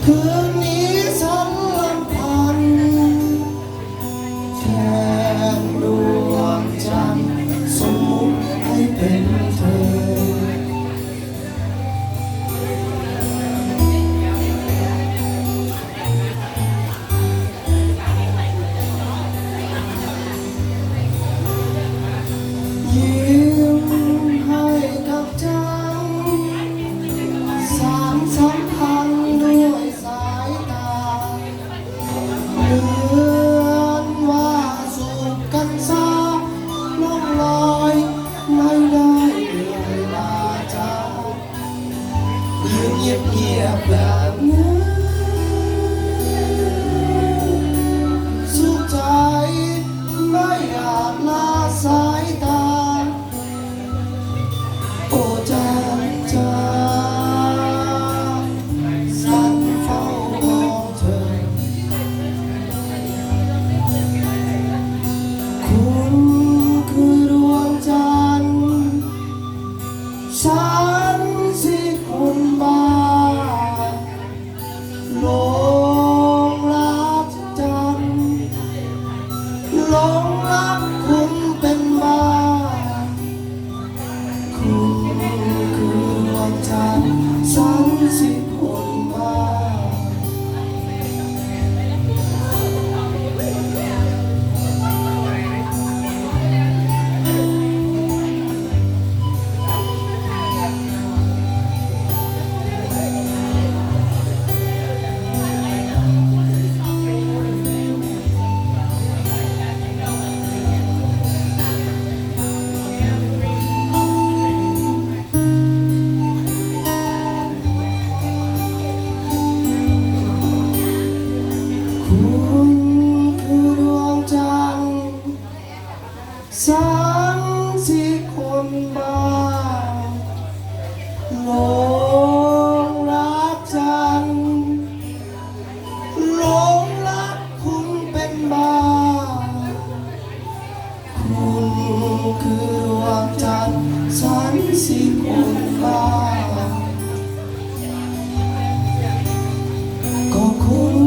คืนนี้ฉันลำพันแทนดวงจันทร์สมมุติให้เป็นเธอเงียบแบบนี้สุดใจไม่อยากลาสายตาโอ้จันทราฉันเฝ้ามองเธอคุณคือดวงจันทร์ฉันสิคุณบ้าหลงรักจันหลงรักคุณเป็นบ้าคุณคือดวงจันทร์ฉันสิคนบ้าฉันสิคนบ้าหลงรักจันหลงรักคุณเป็นบ้าคุณคือดวงจันทร์ฉันสิคนบ้าก็คุณ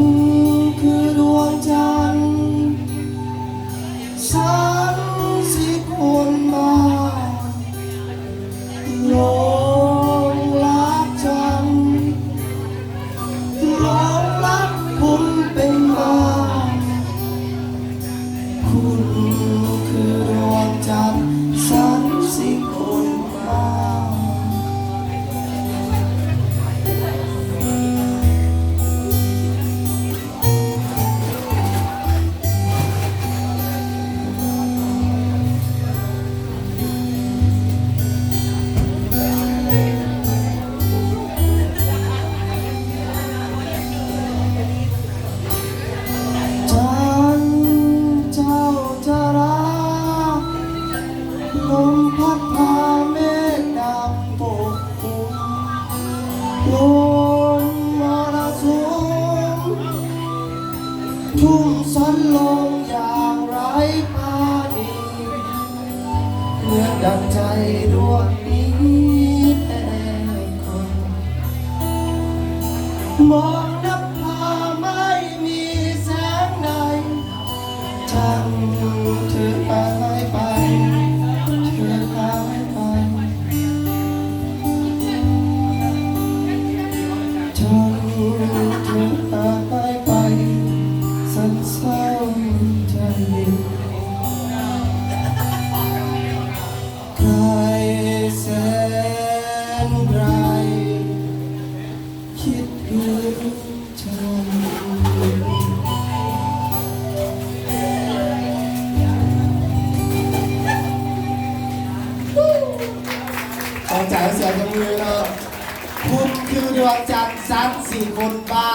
คือดวงจันทร์ฉันคนมาหลงรักจันหลงรักคุณเป็นมาคุณคือดวงจันทร์ฉันสิคนมาลมพัดพาเมฆดำปกคลุมลมมรสุมทุ่มสันลงอย่างไร้ปราณีเหมือนดังใจดวงนี้แต่คนมองนับพาไม่มีแสงใดจังเธอหายไปฉันเศร้าใจไกลแสนไกลคิดถึงฉันขอจ่ายเสียงจมือเนอะคุณคือดวงจันทร์ฉันสิคนบ้า